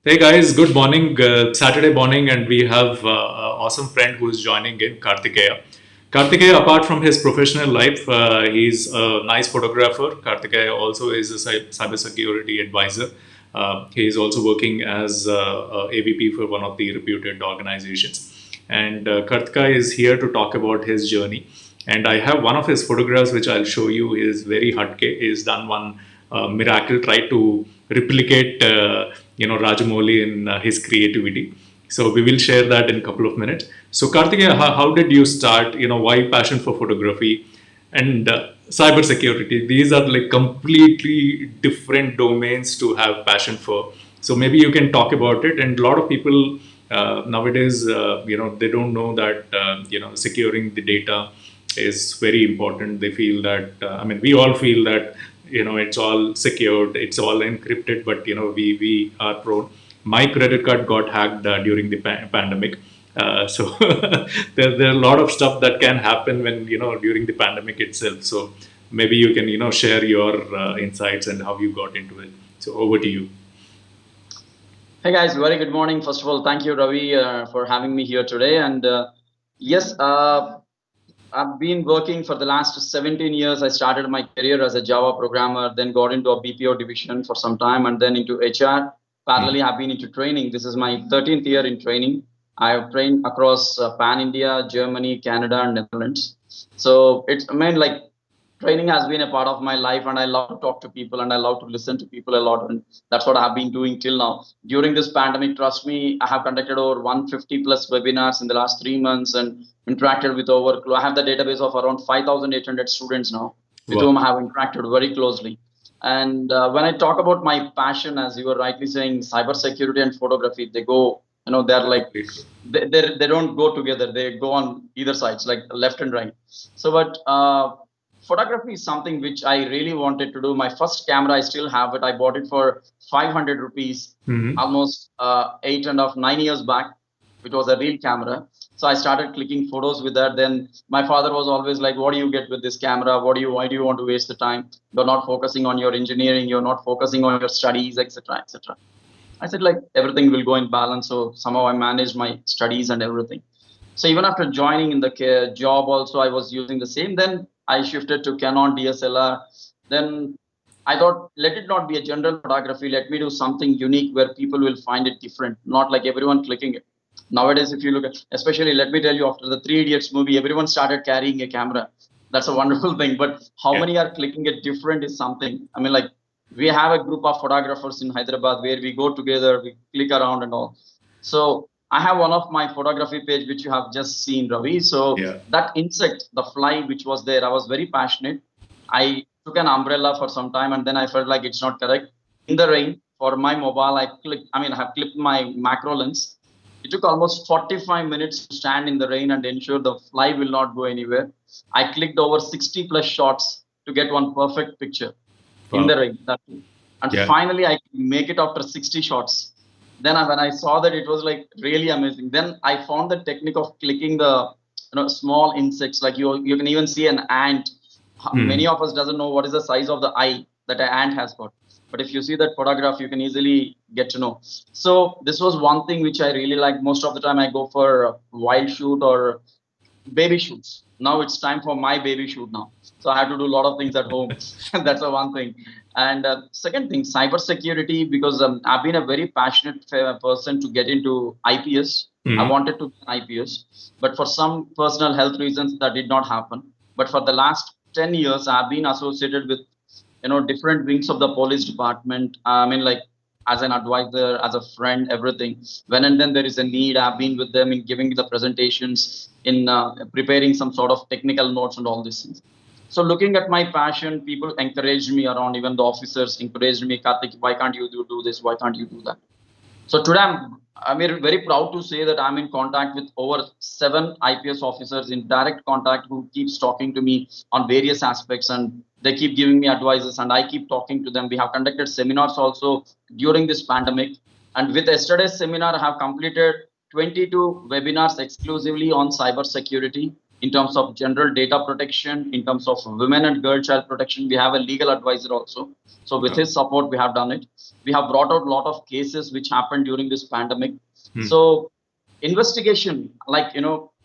Hey guys, good morning. Saturday morning, and we have an awesome friend who is joining in, Karthikeya. Karthikeya, apart from his professional life, he's a nice photographer. Karthikeya also is a cybersecurity advisor. He is also working as AVP for one of the reputed organizations. And Karthikeya is here to talk about his journey. And I have one of his photographs which I'll show you. Is very hatke. He's done one miracle, tried to replicate Rajamouli in his creativity. So we will share that in a couple of minutes. So Karthikeya, how did you start? Why passion for photography and cyber security? These are like completely different domains to have passion for. So maybe you can talk about it. And a lot of people nowadays, they don't know that securing the data is very important. They feel that we all feel that it's all secured, it's all encrypted, but we are prone. My credit card got hacked during the pandemic. So there are a lot of stuff that can happen when during the pandemic itself. So maybe you can share your insights and how you got into it. So over to you. Hey guys, very good morning. First of all, thank you, Ravi, for having me here today. And yes, I've been working for the last 17 years. I started my career as a Java programmer, then got into a BPO division for some time, and then into HR. Parallelly, I've been into training. This is my 13th year in training. I have trained across Pan India, Germany, Canada, and Netherlands. So it's, like training has been a part of my life, and I love to talk to people and I love to listen to people a lot, and that's what I've been doing till now. During this pandemic, trust me, I have conducted over 150 plus webinars in the last 3 months and interacted with over, I have the database of around 5,800 students now with whom I have interacted very closely. And when I talk about my passion, as you were rightly saying, cybersecurity and photography, they go, they're like, they don't go together, they go on either sides, like left and right. So but photography is something which I really wanted to do. My first camera, I still have it. I bought it for 500 rupees, almost 8.5, 9 years back. It was a real camera. So I started clicking photos with that. Then my father was always like, what do you get with this camera? Why do you want to waste the time? You're not focusing on your engineering. You're not focusing on your studies, etc., etc. I said, like, everything will go in balance. So somehow I managed my studies and everything. So even after joining in the job also, I was using the same. Then I shifted to Canon DSLR. Then I thought, let it not be a general photography. Let me do something unique where people will find it different, not like everyone clicking it. Nowadays, if you look at, especially, let me tell you, after the Three Idiots movie, everyone started carrying a camera. That's a wonderful thing. But how many are clicking it different is something. Like, we have a group of photographers in Hyderabad where we go together, we click around and all. So I have one of my photography page, which you have just seen, Ravi. So that insect, the fly, which was there, I was very passionate. I took an umbrella for some time, and then I felt like it's not correct. In the rain, for my mobile, I have clipped my macro lens. It took almost 45 minutes to stand in the rain and ensure the fly will not go anywhere. I clicked over 60 plus shots to get one perfect picture in the rain. And finally, I make it after 60 shots. Then when I saw that, it was like really amazing. Then I found the technique of clicking the small insects. Like you can even see an ant. Many of us doesn't know what is the size of the eye that an ant has got. But if you see that photograph, you can easily get to know. So this was one thing which I really like. Most of the time I go for wild shoot or baby shoots. Now it's time for my baby shoot now. So I have to do a lot of things at home. That's the one thing. And second thing, cybersecurity, because I've been a very passionate person to get into IPS. I wanted to be an IPS, but for some personal health reasons, that did not happen. But for the last 10 years, I've been associated with, different wings of the police department. Like, as an advisor, as a friend, everything. When and then there is a need, I've been with them in giving the presentations, in preparing some sort of technical notes and all these things. So looking at my passion, people encouraged me around, even the officers encouraged me, Karthik, why can't you do this? Why can't you do that? So today I'm very proud to say that I'm in contact with over 7 IPS officers in direct contact who keeps talking to me on various aspects, and they keep giving me advices and I keep talking to them. We have conducted seminars also during this pandemic. And with yesterday's seminar, I have completed 22 webinars exclusively on cybersecurity in terms of general data protection, in terms of women and girl child protection. We have a legal advisor also. So with his support, we have done it. We have brought out a lot of cases which happened during this pandemic. So investigation, like,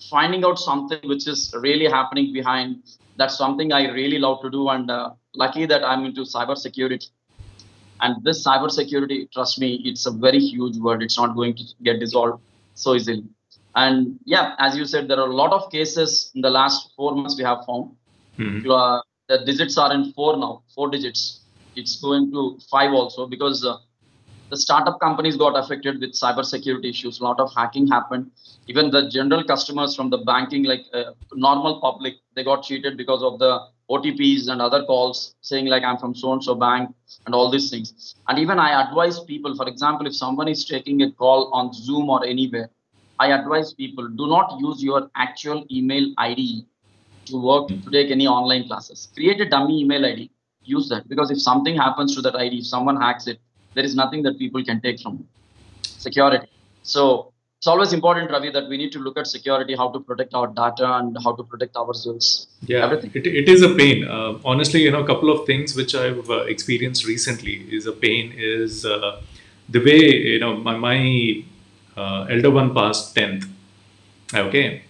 finding out something which is really happening behind, that's something I really love to do. And lucky that I'm into cybersecurity. And this cybersecurity, trust me, it's a very huge word. It's not going to get dissolved so easily. And yeah, as you said, there are a lot of cases in the last 4 months we have found. The digits are in 4 now, 4 digits. It's going to 5 also, because the startup companies got affected with cybersecurity issues. A lot of hacking happened. Even the general customers from the banking, like normal public, they got cheated because of the OTPs and other calls saying like, I'm from so and so bank and all these things. And even I advise people, for example, if someone is taking a call on Zoom or anywhere, I advise people, do not use your actual email ID to take any online classes. Create a dummy email ID. Use that, because if something happens to that ID, if someone hacks it, there is nothing that people can take from security. So it's always important, Ravi, that we need to look at security, how to protect our data and how to protect ourselves. Yeah, everything. it is a pain. Honestly, a couple of things which I've experienced recently is a pain is the way, my elder one passed 10th. Okay.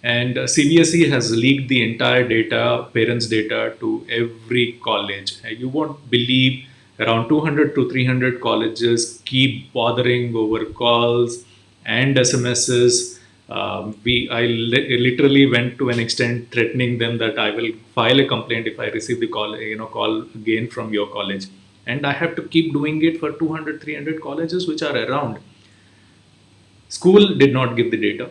And CBSE has leaked the entire data, parents' data to every college. You won't believe around 200 to 300 colleges keep bothering over calls and SMSs. Literally went to an extent threatening them that I will file a complaint if I receive the call again from your college. And I have to keep doing it for 200, 300 colleges which are around. School did not give the data,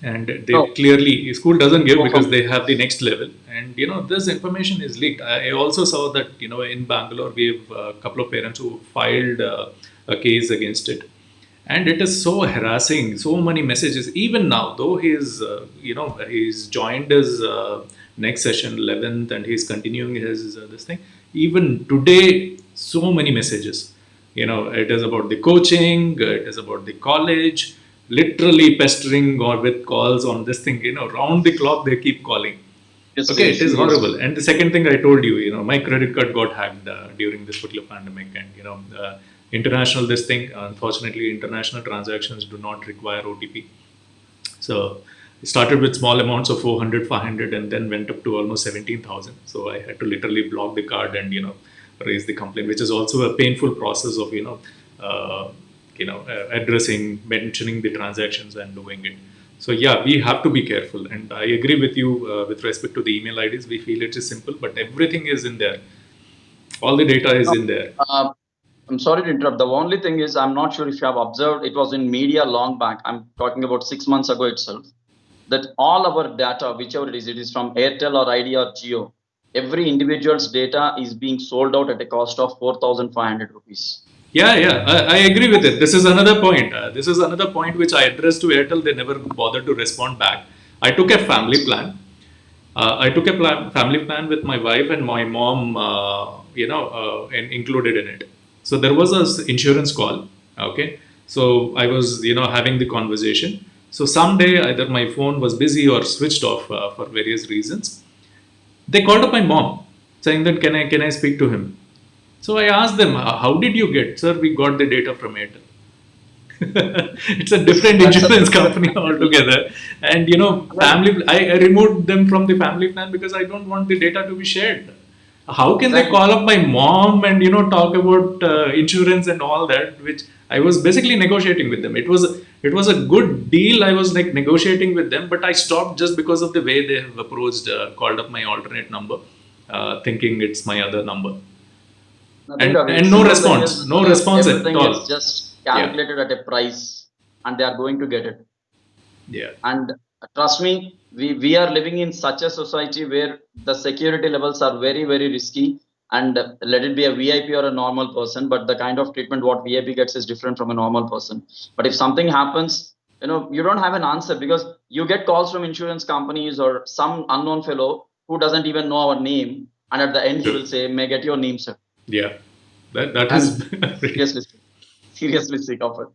and they clearly school doesn't give because they have the next level, and this information is leaked. I also saw that in Bangalore we have a couple of parents who filed a case against it, and it is so harassing, so many messages. Even now, though he's joined his next session 11th and he's continuing his this thing, even today so many messages. It is about the coaching, it is about the college, literally pestering or with calls on this thing, round the clock they keep calling. Yes, Okay, yes, it is yes. horrible. And the second thing I told you, my credit card got hacked during this particular pandemic, and international this thing. Unfortunately, international transactions do not require OTP. So it started with small amounts of 400, 500, and then went up to almost 17,000. So I had to literally block the card and raise the complaint, which is also a painful process of addressing, mentioning the transactions and doing it. So yeah, we have to be careful, and I agree with you with respect to the email IDs. We feel it is simple, but everything is in there. All the data is in there. I'm sorry to interrupt. The only thing is, I'm not sure if you have observed, it was in media long back. I'm talking about 6 months ago itself, that all our data, whichever it is from Airtel or Idea or Geo, every individual's data is being sold out at a cost of 4,500 rupees. Yeah, I agree with it. This is another point. This is another point which I addressed to Airtel. They never bothered to respond back. I took a family plan. I took a family plan with my wife and my mom, and included in it. So there was a insurance call. Okay. So I was, having the conversation. So someday either my phone was busy or switched off for various reasons. They called up my mom saying that can I speak to him? So I asked them, how did you get? Sir, we got the data from Airtel. It's a different insurance company altogether. And family, I removed them from the family plan because I don't want the data to be shared. How can they call up my mom and talk about insurance and all that, which I was basically negotiating with them. It was a good deal. I was like negotiating with them, but I stopped just because of the way they have approached, called up my alternate number, thinking it's my other number. And no response, no response at all. It's just calculated at a price, and they are going to get it. Yeah. And trust me, we are living in such a society where the security levels are very, very risky. And let it be a VIP or a normal person, but the kind of treatment what VIP gets is different from a normal person. But if something happens, you don't have an answer, because you get calls from insurance companies or some unknown fellow who doesn't even know our name, and at the end he will say, "May I get your name, sir?" Yeah, that is seriously sick of it.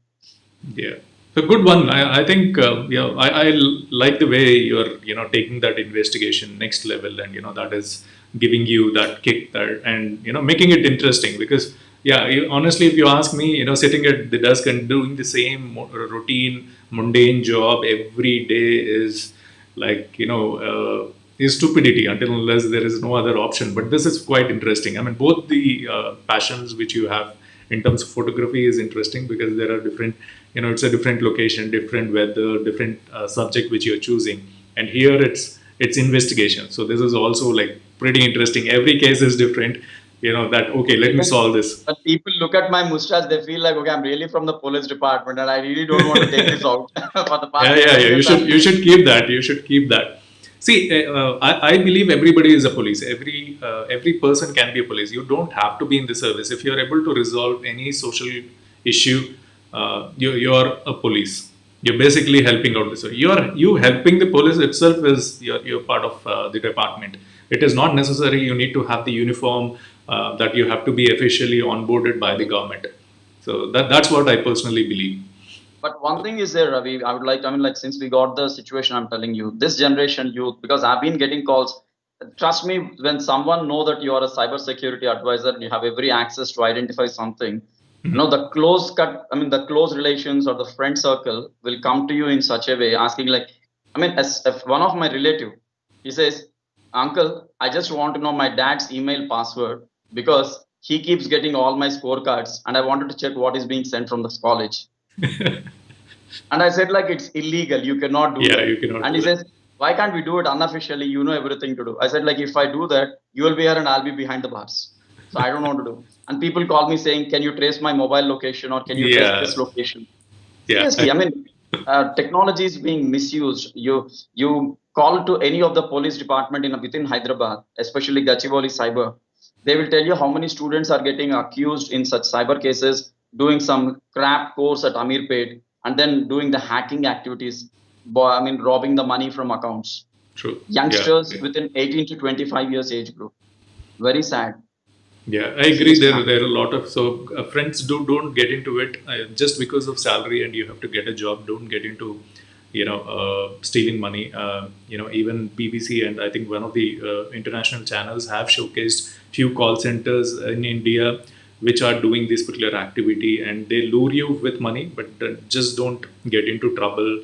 Yeah. So good one. I think I like the way you're taking that investigation next level, and that is giving you that kick there, and making it interesting. Because honestly, if you ask me, sitting at the desk and doing the same routine mundane job every day is like is stupidity until unless there is no other option. But this is quite interesting. I mean, both the passions which you have in terms of photography is interesting because there are different, it's a different location, different weather, different subject which you're choosing, and here it's investigation. So this is also like pretty interesting. Every case is different. That okay, let me Even solve this. when people look at my mustache, they feel like, okay, I'm really from the police department, and I really don't want to take this out. For the Yeah, past yeah, 7 yeah. You years, should keep that. You should keep that. See, I believe everybody is a police. Every person can be a police. You don't have to be in the service. If you're able to resolve any social issue, you're a police. You're basically helping out this. You helping the police itself is you're part of the department. It is not necessary. You need to have the uniform. That you have to be officially onboarded by the government. So that's what I personally believe. but one thing is there, Ravi. I mean, like, since we got the situation, I'm telling you, this generation youth, because I've been getting calls. Trust me, when someone know that you are a cybersecurity advisor and you have every access to identify something, the the close relations or the friend circle will come to you in such a way, asking like, I mean, as if one of my relative, he says, Uncle, I just want to know my dad's email password because he keeps getting all my scorecards, and I wanted to check what is being sent from this college. And I said, like, it's illegal. You cannot do Yeah, that. you cannot And do he that. says, why can't we do it unofficially? You know everything to do. I said, like, if I do that, you will be here and I'll be behind the bars. So I don't want to do. And people call me saying, can you trace my mobile location or can you trace Yeah, this location? yeah, Seriously, I mean, technology is being misused. You call to any of the police department within Hyderabad, especially Gachibowli Cyber. They will tell you how many students are getting accused in such cyber cases, doing some crap course at Amirpet, and then doing the hacking activities. I mean, robbing the money from accounts. true. Yeah, Youngsters yeah, within 18 to 25 years age group. Very sad. yeah. I agree. Seriously There happening. are a lot of friends don't get into it just because of salary, and you have to get a job. Don't get into stealing money. Even BBC and I think one of the international channels have showcased few call centers in India which are doing this particular activity, and they lure you with money, but just don't get into trouble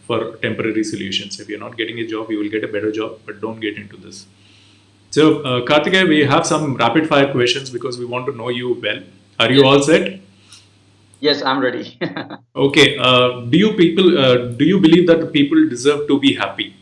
for temporary solutions. If you're not getting a job, you will get a better job, but don't get into this. So, Karthikeya, we have some rapid fire questions because we want to know you well. Are you Yes, all set? yes, I'm ready. Okay. Do you believe that the people deserve to be happy?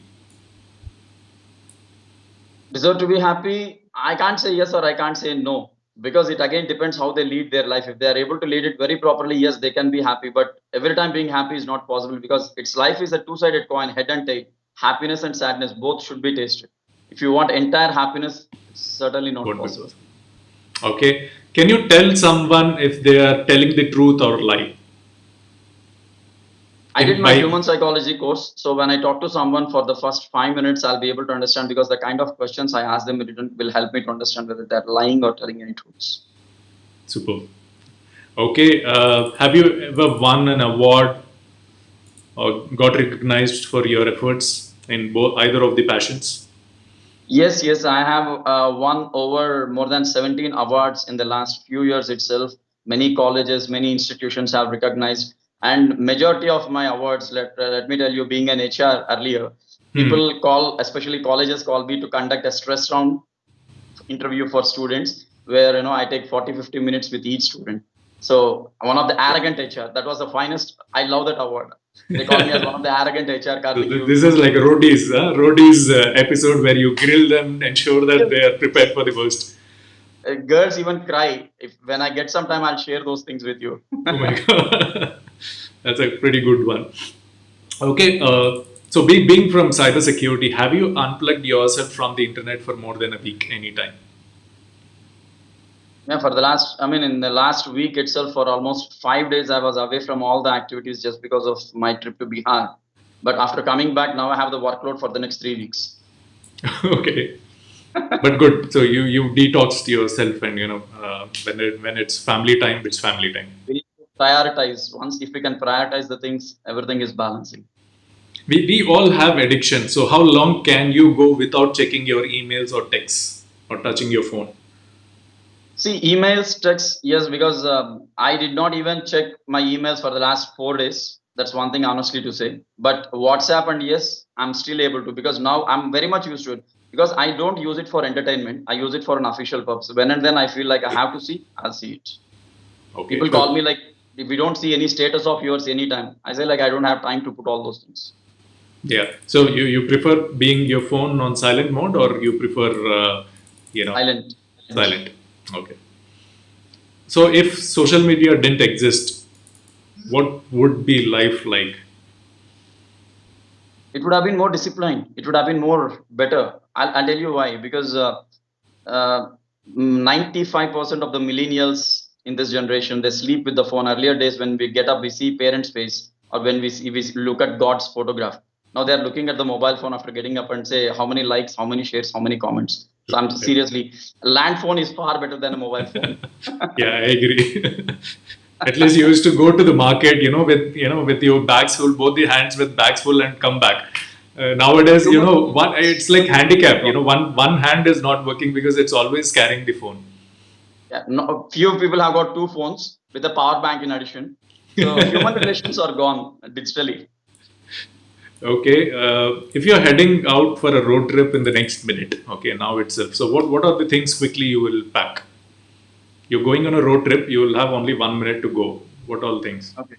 Deserve to be happy? I can't say yes or I can't say no, because it again depends how they lead their life. If they are able to lead it very properly, yes, they can be happy, but every time being happy is not possible, because its life is a two-sided coin, head and tail. Happiness and sadness both should be tasted. If you want entire happiness, it's certainly not Won't be possible. possible. Okay. Can you tell someone if they are telling the truth or lie? I did In my by human psychology course, so when I talk to someone for the first 5 minutes, I'll be able to understand, because the kind of questions I ask them will help me to understand whether they're lying or telling any truths. super. Okay. Have you ever won an award or got recognized for your efforts in both either of the passions? Yes, yes, I have won over more than 17 awards in the last few years itself. Many colleges, many institutions have recognized, and majority of my awards, let me tell you, being an HR earlier, Hmm. people call, especially colleges call me to conduct a stress round interview for students, where I take 40-50 minutes with each student. So one of the arrogant HR, that was the finest. I love that award. They call me as one of the arrogant HR, So Karthik. this is like a roadies episode where you grill them, ensure that they are prepared for the worst. Girls even cry. If when I get some time, I'll share those things with you. Oh my god, that's a pretty good one. Okay, so being from cybersecurity, have you unplugged yourself from the internet for more than a week anytime? Yeah, for the last, I mean, in the last week itself, for almost 5 days, I was away from all the activities just because of my trip to Bihar. But after coming back, now I have the workload for the next 3 weeks. Okay, but good. So you detoxed yourself, and when it's family time, it's family time. prioritize. Once if we can prioritize the things, everything is balancing. We all have addiction. So how long can you go without checking your emails or texts or touching your phone? See, emails, texts, yes, because I did not even check my emails for the last 4 days. That's one thing, honestly, to say. But WhatsApp, and yes, I'm still able to, because now I'm very much used to it. Because I don't use it for entertainment. I use it for an official purpose. When and then I feel like I have to see, I'll see it. Okay. People call me like, if we don't see any status of yours anytime, I say like, I don't have time to put all those things. Yeah. So you prefer being your phone on silent mode, or you prefer Silent. silent? Okay. So if social media didn't exist, what would be life like? It would have been more disciplined. It would have been more better. I'll tell you why. Because 95% of the millennials in this generation, they sleep with the phone. Earlier days, when we get up, we see parents' face, or when we look at God's photograph. Now they're looking at the mobile phone after getting up and say how many likes, how many shares, how many comments. So I'm seriously, land phone is far better than a mobile phone. Yeah, I agree. At least you used to go to the market, with your bags full, both the hands with bags full, and come back. Nowadays, it's like handicap. One hand is not working because it's always carrying the phone. Yeah, no, few people have got two phones with a power bank in addition. So human relations are gone digitally. Okay, if you're heading out for a road trip in the next minute, okay, now itself. So what are the things quickly you will pack? You're going on a road trip. You will have only 1 minute to go. What all things? Okay.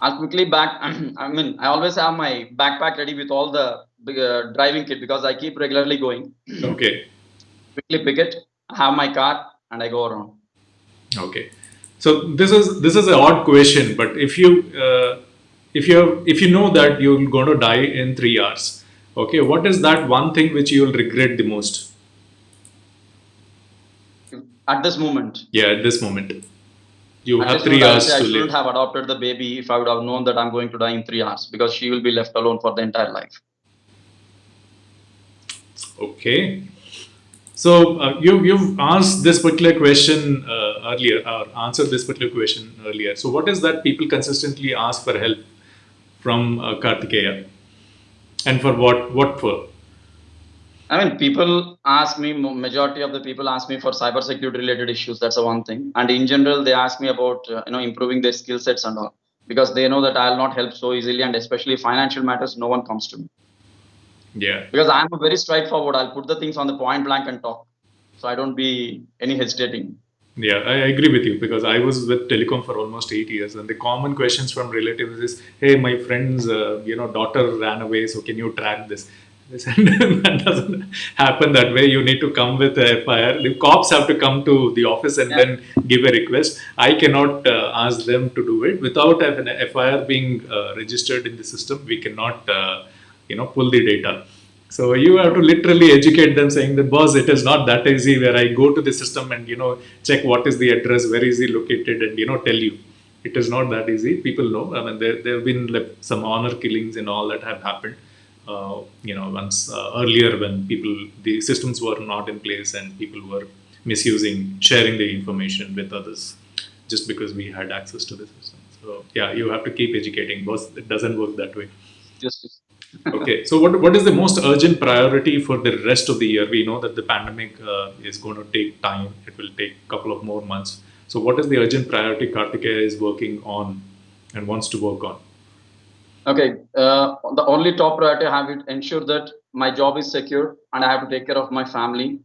I'll quickly back. I always have my backpack ready with all the driving kit, because I keep regularly going. Okay. Quickly pick it, have my car, and I go around. Okay. So this is an odd question, but if you know that you're going to die in 3 hours, okay, what is that one thing which you will regret the most? At this moment. Yeah, at this moment. You At have this three moment, I hours say I to shouldn't live. have adopted the baby if I would have known that I'm going to die in 3 hours, because she will be left alone for the entire life. Okay. So you've asked this particular question earlier, or answered this particular question earlier. So what is that people consistently ask for help from Karthikeya, and for what? What for? People ask me, majority of the people ask me for cybersecurity related issues. That's the one thing. And in general, they ask me about, improving their skill sets and all, because they know that I'll not help so easily. And especially financial matters, no one comes to me. Yeah. Because I'm very straightforward. I'll put the things on the point blank and talk. So I don't be any hesitating. Yeah, I agree with you, because I was with telecom for almost 8 years, and the common questions from relatives is, "Hey, my friend's daughter ran away, so can you track this?" That doesn't happen that way. You need to come with a FIR. The cops have to come to the office and then give a request. I cannot ask them to do it without an FIR being registered in the system. We cannot, pull the data. So you have to literally educate them, saying that, boss, it is not that easy where I go to the system and check what is the address, where is he located, and tell you. It is not that easy. People know. I mean, there have been like some honor killings and all that have happened. Once earlier, when the systems were not in place and people were misusing, sharing the information with others, just because we had access to the system. So yeah, you have to keep educating, boss. It doesn't work that way. Just Okay, so what is the most urgent priority for the rest of the year? We know that the pandemic is going to take time. It will take a couple of more months. So what is the urgent priority Karthikeya is working on and wants to work on? Okay. The only top priority I have is ensure that my job is secure and I have to take care of my family,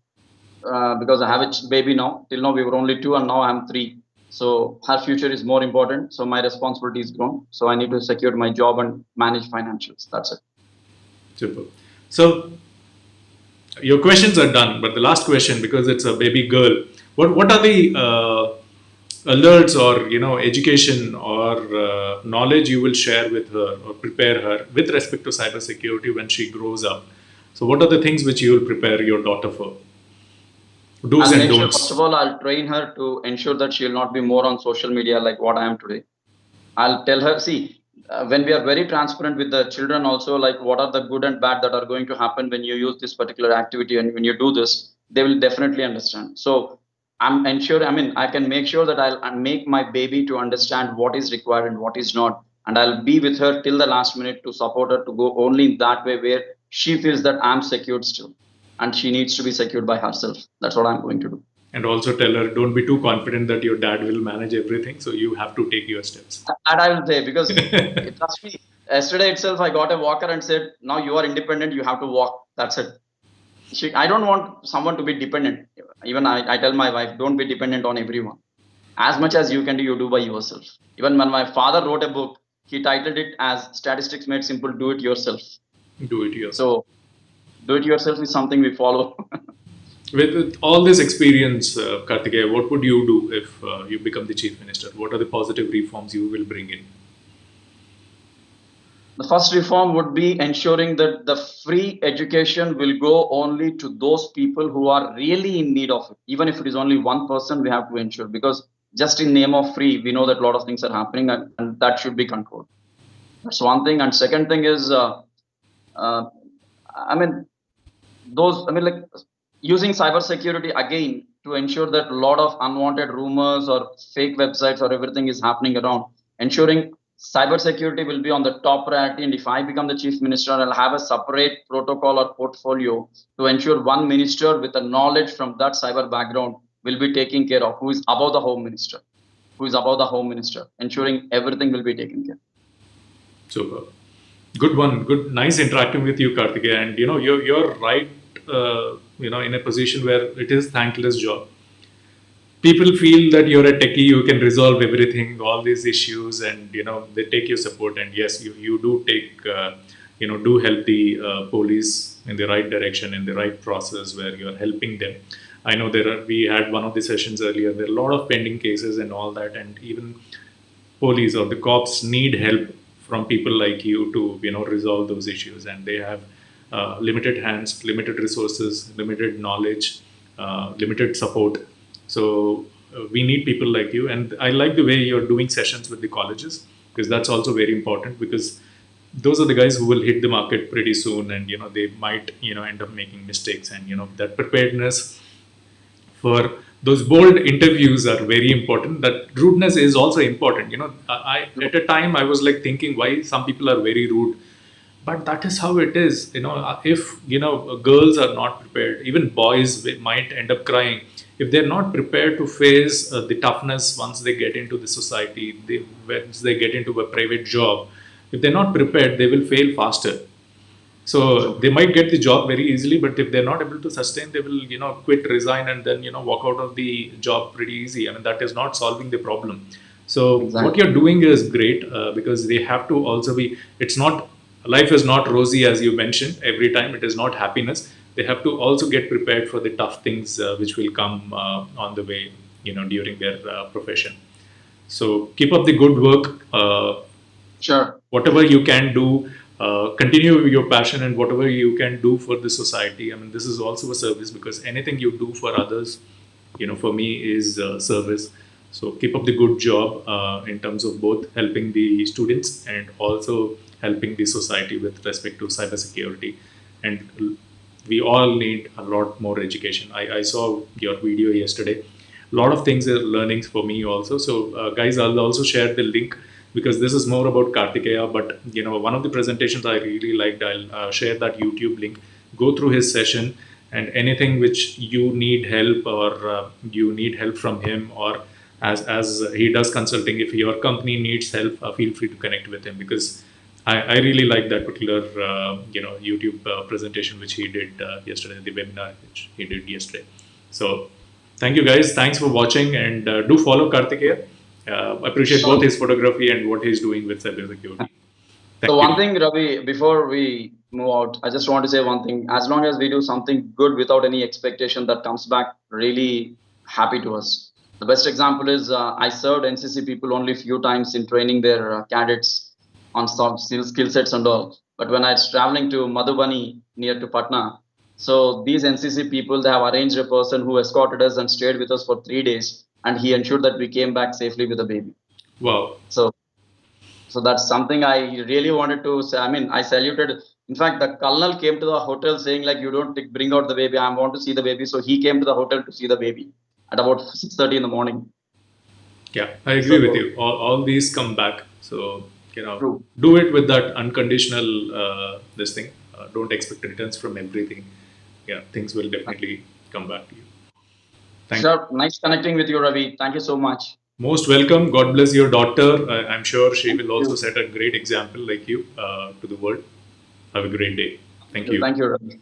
because I have a baby now. Till now we were only two, and now I'm three. So her future is more important. So my responsibility is grown. So I need to secure my job and manage financials. That's it. Super. So your questions are done, but the last question, because it's a baby girl, what are the alerts or education or knowledge you will share with her or prepare her with respect to cybersecurity when she grows up? So what are the things which you will prepare your daughter for? Do's I'll and make sure, first don'ts. of all, I'll train her to ensure that she'll not be more on social media like what I am today. I'll tell her, see, when we are very transparent with the children also, like what are the good and bad that are going to happen when you use this particular activity, and when you do this, they will definitely understand. So I'm ensure. I mean, I can make sure that I'll make my baby to understand what is required and what is not, and I'll be with her till the last minute to support her to go only in that way where she feels that I'm secured still, and she needs to be secured by herself. That's what I'm going to do. And also tell her, don't be too confident that your dad will manage everything. So you have to take your steps. And I will say, because trust me, yesterday itself I got a walker and said, now you are independent, you have to walk. That's it. I don't want someone to be dependent. Even I tell my wife, don't be dependent on everyone. As much as you can do, you do by yourself. Even when my father wrote a book, he titled it as Statistics Made Simple, Do It Yourself. Do it yourself. So do it yourself is something we follow. With all this experience, Karthikeya, what would you do if you become the chief minister? What are the positive reforms you will bring in? The first reform would be ensuring that the free education will go only to those people who are really in need of it. Even if it is only one person, we have to ensure, because just in name of free, we know that a lot of things are happening, and that should be controlled. That's one thing. And second thing is, I mean, like using cybersecurity again to ensure that a lot of unwanted rumors or fake websites or everything is happening around, ensuring cybersecurity will be on the top priority. And if I become the chief minister, I'll have a separate protocol or portfolio to ensure one minister with the knowledge from that cyber background will be taking care of, who is above the home minister, ensuring everything will be taken care. Super. Good one. Good, nice interacting with you, Karthikeya. And you're right. In a position where it is thankless job. People feel that you're a techie, you can resolve everything, all these issues, and they take your support. And yes, you do take, do help the police in the right direction, in the right process where you're helping them. I know we had one of the sessions earlier. There are a lot of pending cases and all that, and even police or the cops need help from people like you to resolve those issues, and they have limited hands, limited resources, limited knowledge, limited support. So we need people like you, and I like the way you're doing sessions with the colleges, because that's also very important, because those are the guys who will hit the market pretty soon, and they might end up making mistakes, and that preparedness for those bold interviews are very important. That rudeness is also important. I at a time I was like thinking why some people are very rude, but that is how it is. If girls are not prepared, even boys might end up crying if they're not prepared to face the toughness once they get into the society. Once they get into a private job, if they're not prepared, they will fail faster. So they might get the job very easily, but if they're not able to sustain, they will quit, resign, and then walk out of the job pretty easy. I mean, that is not solving the problem. So Exactly. what you're doing is great, because they have to also be. It's not, life is not rosy, as you mentioned. Every time it is not happiness. They have to also get prepared for the tough things which will come on the way, during their profession. So keep up the good work. Sure. Whatever you can do, continue your passion, and whatever you can do for the society. I mean, this is also a service, because anything you do for others, for me is service. So keep up the good job in terms of both helping the students and also helping the society with respect to cybersecurity. And we all need a lot more education. I saw your video yesterday. A lot of things are learnings for me also. So guys, I'll also share the link, because this is more about Karthikeya. But one of the presentations I really liked. I'll share that YouTube link. Go through his session, and anything which you need help, or you need help from him, or as he does consulting, if your company needs help, feel free to connect with him, because I really like that particular YouTube presentation which he did yesterday, the webinar which he did yesterday. So thank you guys. Thanks for watching, and do follow Karthikeya. Appreciate both his photography and what he's doing with cybersecurity. So one thing, Ravi, before we move out, I just want to say one thing. As long as we do something good without any expectation, that comes back really happy to us. The best example is I served NCC people only few times in training their cadets on some skill sets and all. But when I was traveling to Madhubani near to Patna, so these NCC people, they have arranged a person who escorted us and stayed with us for 3 days, and he ensured that we came back safely with a baby. Wow. So that's something I really wanted to say. I mean, I saluted. In fact, the colonel came to the hotel saying like, you don't bring out the baby. I want to see the baby. So he came to the hotel to see the baby. at about 6:30 in the morning. Yeah, I agree with you. All these come back. So, True. do it with that unconditional this thing. Don't expect returns from everything. Yeah, things will definitely come back to you. Sure. Nice connecting with you, Ravi. Thank you so much. Most welcome. God bless your daughter. I'm sure she will also you. set a great example like you to the world. Have a great day. Thank you. Thank you, Ravi.